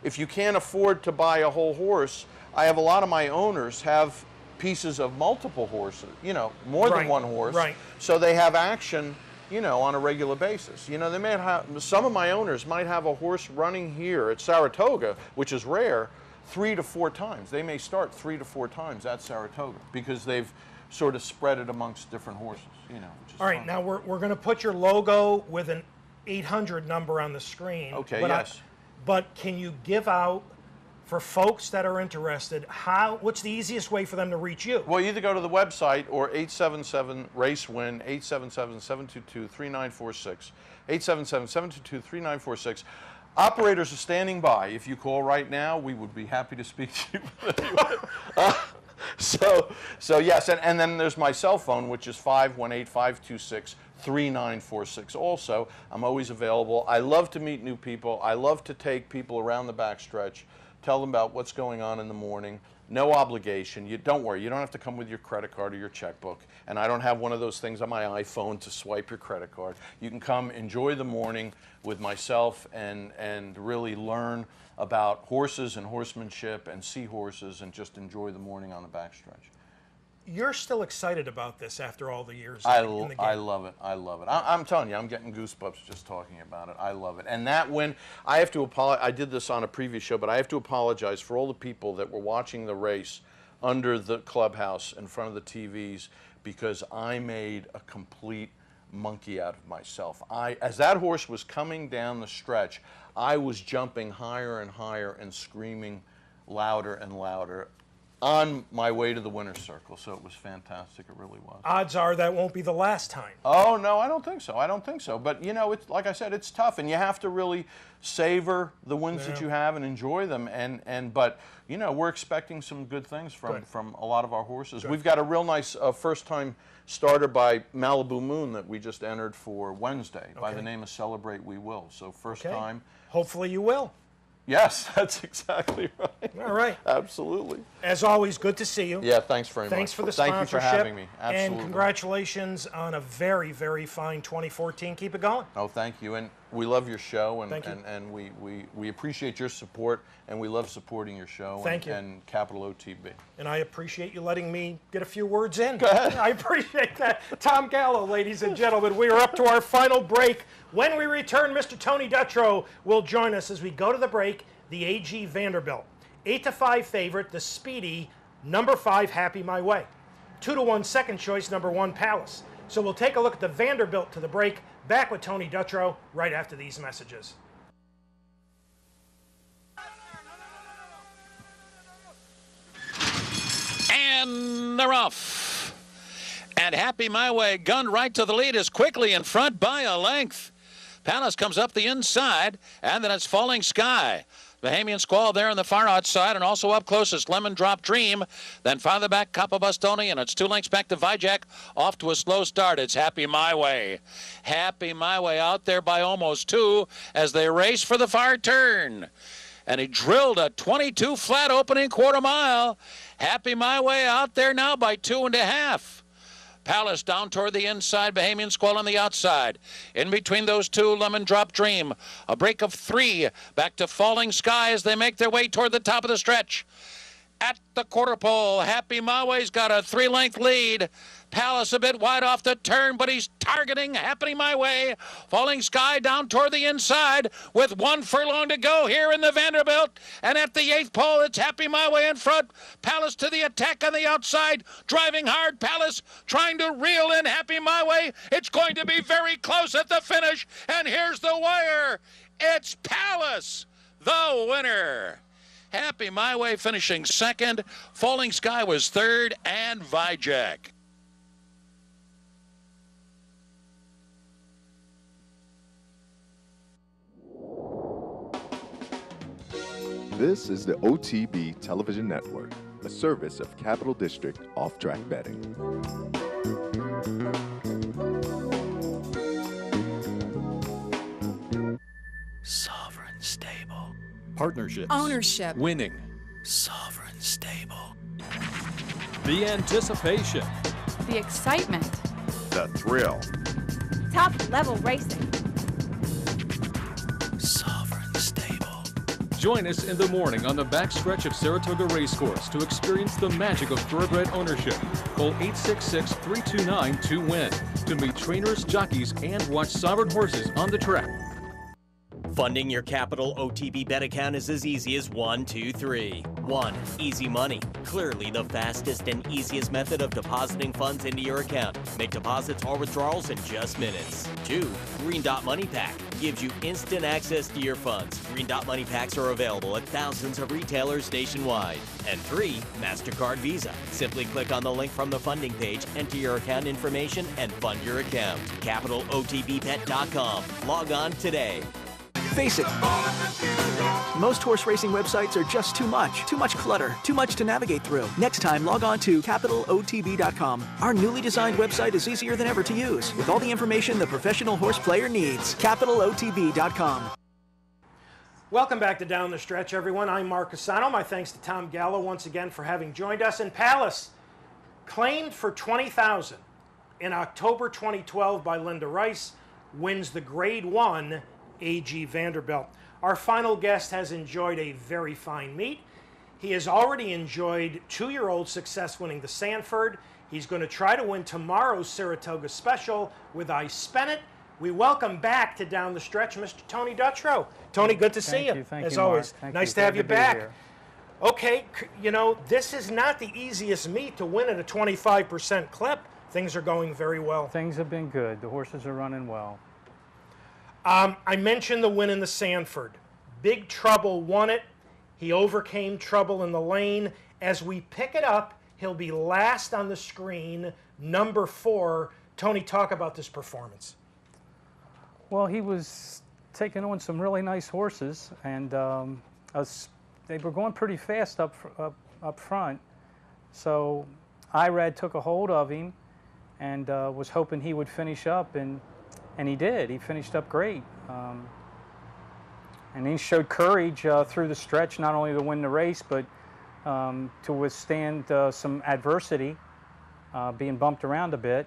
if you can't afford to buy a whole horse, I have a lot of my owners have pieces of multiple horses, you know, more than one horse. Right. So they have action, you know, on a regular basis. You know, they may have, some of my owners might have a horse running here at Saratoga, which is rare, 3 to 4 times. They may start 3 to 4 times at Saratoga because they've sort of spread it amongst different horses, you know. Which is all right, fun. now we're going to put your logo with an 800 number on the screen. Okay, yes. But can you give out, for folks that are interested, what's the easiest way for them to reach you? Well, you either go to the website or 877-RACE-WIN, 877-722-3946, 877-722-3946. Operators are standing by. If you call right now, we would be happy to speak to you. So yes, and then there's my cell phone, which is 518-526-3946. Also, I'm always available. I love to meet new people. I love to take people around the backstretch, tell them about what's going on in the morning. No obligation. Don't worry. You don't have to come with your credit card or your checkbook. And I don't have one of those things on my iPhone to swipe your credit card. You can come enjoy the morning with myself and really learn about horses and horsemanship and seahorses and just enjoy the morning on the backstretch. You're still excited about this after all the years I in the game. I love it. I love it. I'm telling you, I'm getting goosebumps just talking about it. I love it. And that win, I have to apologize. I did this on a previous show, but I have to apologize for all the people that were watching the race under the clubhouse in front of the TVs because I made a complete monkey out of myself. As that horse was coming down the stretch, I was jumping higher and higher and screaming louder and louder on my way to the winner's circle. So it was fantastic. It really was. Odds are that won't be the last time. Oh, no, I don't think so. I don't think so. But, you know, it's like I said, it's tough, and you have to really savor the wins that you have and enjoy them. But, you know, we're expecting some good things from a lot of our horses. We've got a real nice first-time starter by Malibu Moon that we just entered for Wednesday by the name of Celebrate We Will. So first time. Hopefully you will. Yes, that's exactly right. All right. Absolutely. As always, good to see you. Yeah, thanks very much. Thanks for the Thank sponsorship. you for having me. Absolutely. And congratulations on a very, very fine 2014. Keep it going. Oh, thank you. And we love your show, and Thank you. and we appreciate your support, and we love supporting your show. Thank you. And Capital OTB. And I appreciate you letting me get a few words in. Go ahead. I appreciate that. Tom Gallo, ladies and gentlemen, we are up to our final break. When we return, Mr. Tony Dutrow will join us as we go to the break. The AG Vanderbilt. 8-5 favorite, the speedy number 5 Happy My Way. 2-1 second choice, number 1 Palace. So we'll take a look at the Vanderbilt to the break. Back with Tony Dutrow right after these messages. And they're off. And Happy My Way gunned right to the lead, is quickly in front by a length. Palace comes up the inside, and then it's Falling Sky. Bahamian Squall there on the far outside, and also up closest, Lemon Drop Dream. Then farther back, Capo Bastoni, and it's 2 lengths back to Vijak. Off to a slow start. It's Happy My Way. Happy My Way out there by almost 2 as they race for the far turn. And he drilled a 22 flat opening quarter mile. Happy My Way out there now by 2.5. Palace down toward the inside, Bahamian Squall on the outside. In between those two, Lemon Drop Dream. A break of 3, back to Falling Sky as they make their way toward the top of the stretch. At the quarter pole, Happy My Way's got a 3-length lead. Palace a bit wide off the turn, but he's targeting Happy My Way. Falling Sky down toward the inside with 1 furlong to go here in the Vanderbilt. And at the 8th pole, it's Happy My Way in front. Palace to the attack on the outside. Driving hard, Palace trying to reel in Happy My Way. It's going to be very close at the finish. And here's the wire. It's Palace, the winner. Happy My Way finishing second. Falling Sky was third, and Vijak. This is the OTB Television Network, a service of Capital District Off-Track Betting. Sovereign Stable. Partnerships. Ownership. Winning. Sovereign Stable. The anticipation. The excitement. The thrill. Top level racing. Sovereign Stable. Join us in the morning on the backstretch of Saratoga Racecourse to experience the magic of thoroughbred ownership. Call 866-329-2WIN to meet trainers, jockeys, and watch sovereign horses on the track. Funding your Capital OTB bet account is as easy as 1, 2, 3. 1. Easy Money. Clearly the fastest and easiest method of depositing funds into your account. Make deposits or withdrawals in just minutes. 2. Green Dot Money Pack. Gives you instant access to your funds. Green Dot Money Packs are available at thousands of retailers nationwide. And 3. MasterCard Visa. Simply click on the link from the funding page, enter your account information, and fund your account. CapitalOTBBet.com. Log on today. Face it, most horse racing websites are just too much clutter, too much to navigate through. Next time, log on to CapitalOTB.com. Our newly designed website is easier than ever to use, with all the information the professional horse player needs. CapitalOTB.com. Welcome back to Down the Stretch, everyone. I'm Mark Cassano. My thanks to Tom Gallo once again for having joined us. And Palace, claimed for $20,000 in October 2012 by Linda Rice, wins the Grade 1 AG Vanderbilt. Our final guest has enjoyed a very fine meet. He has already enjoyed 2-year-old success winning the Sanford. He's going to try to win tomorrow's Saratoga Special with I Spent It. We welcome back to Down the Stretch Mr. Tony Dutrow. Tony, good to see you. Thank as you, always. Mark. Nice to have you back. Okay, you know, this is not the easiest meet to win at a 25% clip. Things are going very well. Things have been good. The horses are running well. I mentioned the win in the Sanford. Big Trouble won it. He overcame Trouble in the Lane. As we pick it up, he'll be last on the screen, number 4. Tony, talk about this performance. Well, he was taking on some really nice horses, and they were going pretty fast up front. So Irad took a hold of him and was hoping he would finish up, and he did. He finished up great. And he showed courage through the stretch, not only to win the race, but to withstand some adversity, being bumped around a bit.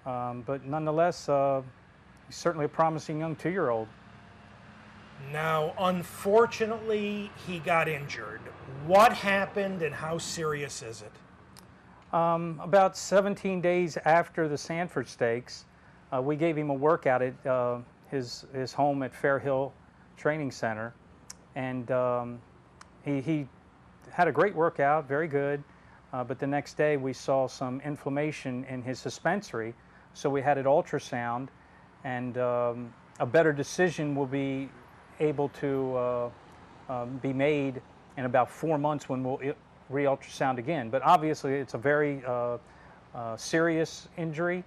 But nonetheless, he's certainly a promising young 2-year-old. Now, unfortunately, he got injured. What happened and how serious is it? About 17 days after the Sanford Stakes, we gave him a workout at his home at Fair Hill Training Center, and he had a great workout, very good, but the next day we saw some inflammation in his suspensory, so we had it ultrasound, and a better decision will be able to be made in about 4 months when we'll re-ultrasound again. But obviously it's a very serious injury,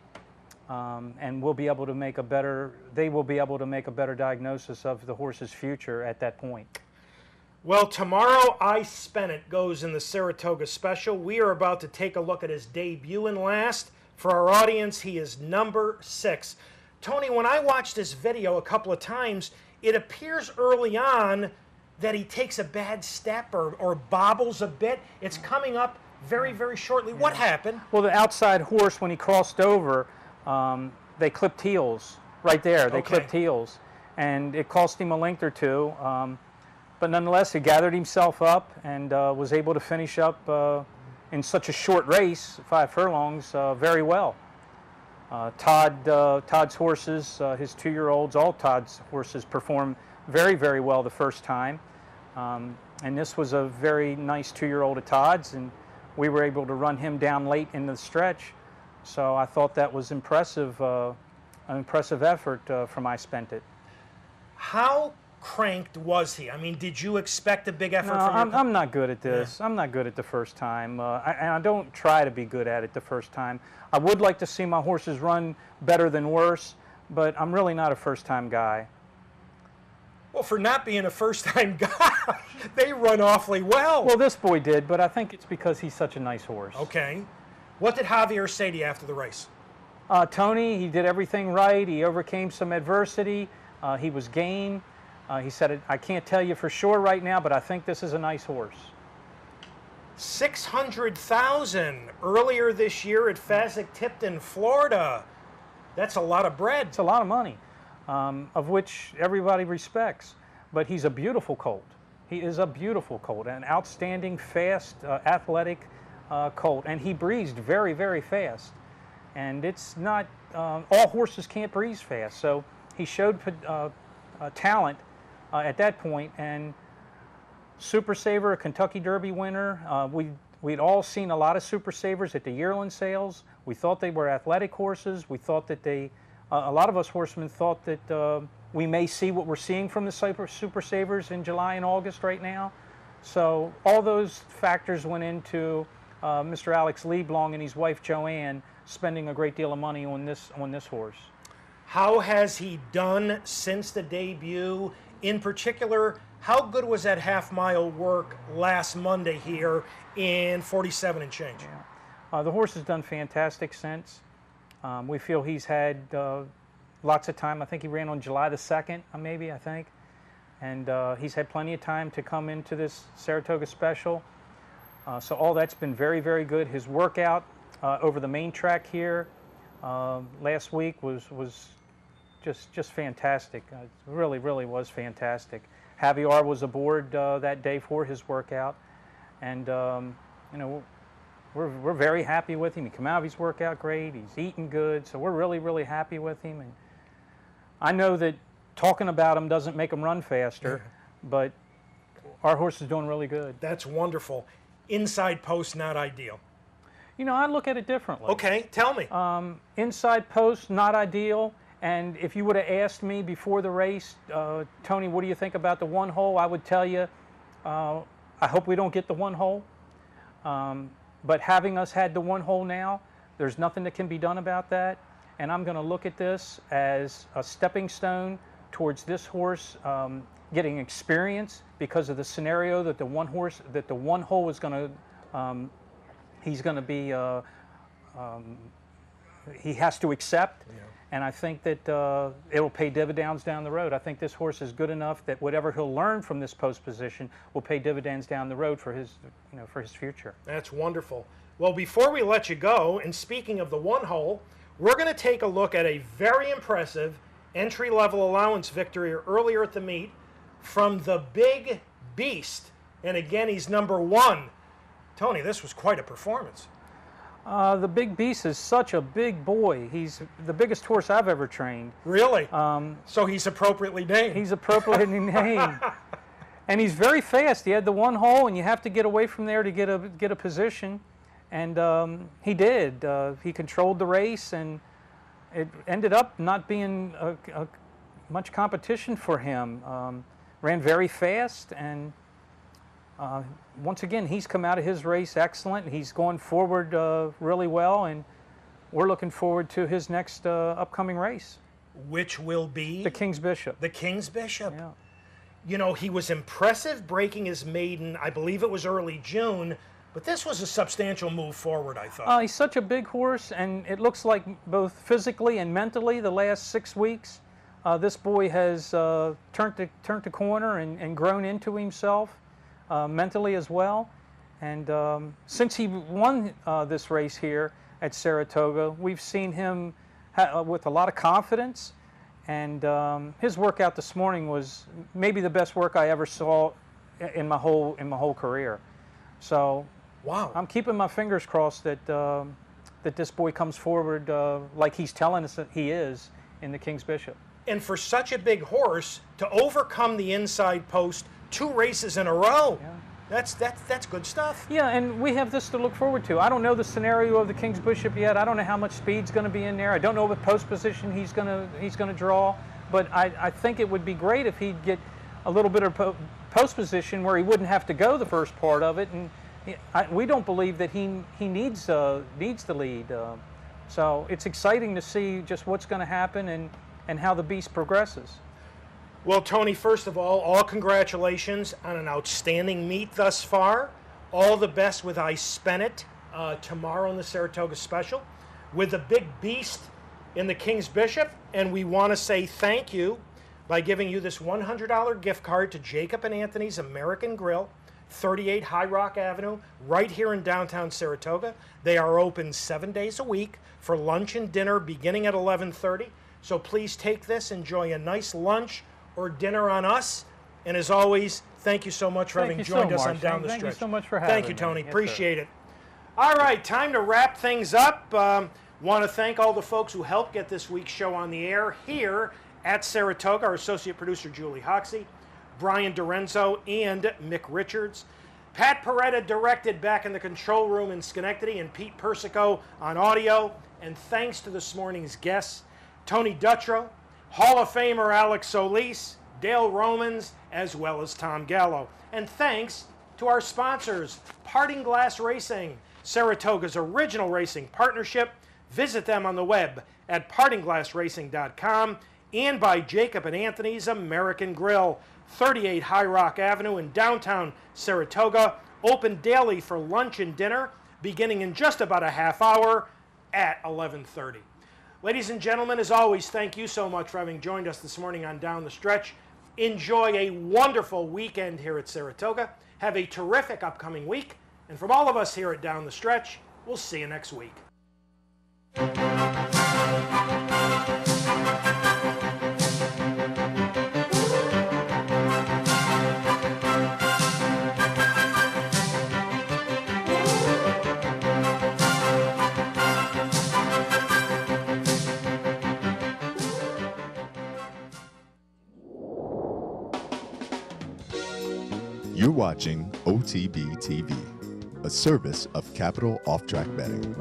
and we'll be able to make a better, they will be able to make a better diagnosis of the horse's future at that point. Well, tomorrow I Spent It goes in the Saratoga Special. We are about to take a look at his debut in last. For our audience, he is number 6. Tony, when I watched this video a couple of times, it appears early on that he takes a bad step or bobbles a bit. It's coming up very, very shortly. What happened? Well, the outside horse, when he crossed over, they clipped heels right there. They clipped heels, and it cost him a length or two. But nonetheless, he gathered himself up and was able to finish up in such a short race, 5 furlongs, very well. Todd's horses, his 2-year-olds, all Todd's horses performed very, very well the first time. And this was a very nice 2-year-old of Todd's, and we were able to run him down late in the stretch. So I thought that was impressive, an impressive effort from I Spent It. How cranked was he? I mean, did you expect a big effort No, from your... I'm not good at this. Yeah. I'm not good at the first time. And I don't try to be good at it the first time. I would like to see my horses run better than worse, but I'm really not a first-time guy. Well, for not being a first-time guy, they run awfully well. Well, this boy did, but I think it's because he's such a nice horse. Okay. What did Javier say to you after the race? Tony, he did everything right. He overcame some adversity. He was game. He said, I can't tell you for sure right now, but I think this is a nice horse. 600,000 earlier this year at Fasig-Tipton, Florida. That's a lot of bread. It's a lot of money, of which everybody respects. But he's a beautiful colt. He is a beautiful colt, an outstanding, fast, athletic colt. And he breezed very, very fast. And it's not, all horses can't breeze fast. So he showed talent at that point, and Super Saver, a Kentucky Derby winner. We'd all seen a lot of Super Savers at the yearling sales. We thought they were athletic horses. We thought that they, a lot of us horsemen thought that we may see what we're seeing from the Super Savers in July and August right now. So all those factors went into Mr. Alex Leblong and his wife Joanne spending a great deal of money on this horse. How has he done since the debut? In particular, how good was that half-mile work last Monday here in 47 and change? Yeah. The horse has done fantastic since. We feel he's had lots of time. I think he ran on July the 2nd, maybe, I think. And he's had plenty of time to come into this Saratoga Special. So all that's been very, very good. His workout over the main track here last week was just fantastic. It really, really was fantastic. Javier was aboard that day for his workout, and you know, we're very happy with him. He came out of his workout great. He's eating good, so we're really, really happy with him. And I know that talking about him doesn't make him run faster, but our horse is doing really good. That's wonderful. Inside post, not ideal. You know, I look at it differently. Okay, tell me. Inside post, not ideal. And if you would have asked me before the race, Tony, what do you think about the 1 hole? I would tell you, I hope we don't get the 1 hole. But having us had the 1 hole now, there's nothing that can be done about that. And I'm going to look at this as a stepping stone towards this horse getting experience because of the scenario that the 1 hole is going to, he's going to be he has to accept. And I think that it'll pay dividends down the road. I think this horse is good enough that whatever he'll learn from this post position will pay dividends down the road for his, for his future. That's wonderful. Well, before we let you go, and speaking of the one hole, we're going to take a look at a very impressive entry-level allowance victory earlier at the meet from the Big Beast. And again, he's number 1. Tony, this was quite a performance. The Big Beast is such a big boy. He's the biggest horse I've ever trained. Really? So he's appropriately named. He's appropriately named. And he's very fast. He had the one hole, and you have to get away from there to get a position. And he did. He controlled the race, and it ended up not being much competition for him. Ran very fast, and once again, he's come out of his race excellent. He's going forward really well, and we're looking forward to his next upcoming race. Which will be? The King's Bishop. The King's Bishop. Yeah. You know, he was impressive breaking his maiden, I believe it was early June, but this was a substantial move forward, I thought. He's such a big horse, and it looks like both physically and mentally the last 6 weeks, this boy has turned the corner and grown into himself. Mentally as well, and since he won this race here at Saratoga, we've seen him with a lot of confidence, and his workout this morning was maybe the best work I ever saw in my whole career. So, wow, I'm keeping my fingers crossed that that this boy comes forward like he's telling us that he is in the King's Bishop. And for such a big horse to overcome the inside post 2 races in a row, that's good stuff. Yeah, and we have this to look forward to. I don't know the scenario of the King's Bishop yet. I don't know how much speed's going to be in there. I don't know what post position he's going to draw. But I think it would be great if he'd get a little bit of post position where he wouldn't have to go the first part of it. And we don't believe that he needs the lead. So it's exciting to see just what's going to happen and how the beast progresses. Well, Tony, first of all congratulations on an outstanding meet thus far. All the best with I Spent It tomorrow in the Saratoga Special with the Big Beast in the King's Bishop. And we want to say thank you by giving you this $100 gift card to Jacob and Anthony's American Grill, 38 High Rock Avenue, right here in downtown Saratoga. They are open 7 days a week for lunch and dinner beginning at 11:30. So please take this, enjoy a nice lunch or dinner on us. And as always, thank you so much for having joined us on Down the Stretch. Thank you so much for having me. Thank you, Tony. Yes, appreciate it. All right, time to wrap things up. Want to thank all the folks who helped get this week's show on the air here at Saratoga. Our associate producer, Julie Hoxie, Brian Dorenzo, and Mick Richards. Pat Peretta directed back in the control room in Schenectady, and Pete Persico on audio. And thanks to this morning's guests, Tony Dutrow, Hall of Famer Alex Solis, Dale Romans, as well as Tom Gallo. And thanks to our sponsors, Parting Glass Racing, Saratoga's original racing partnership. Visit them on the web at partingglassracing.com, and by Jacob and Anthony's American Grill, 38 High Rock Avenue in downtown Saratoga, open daily for lunch and dinner, beginning in just about a half hour at 11:30. Ladies and gentlemen, as always, thank you so much for having joined us this morning on Down the Stretch. Enjoy a wonderful weekend here at Saratoga. Have a terrific upcoming week. And from all of us here at Down the Stretch, we'll see you next week. You're watching OTB TV, a service of Capital Off Track Betting.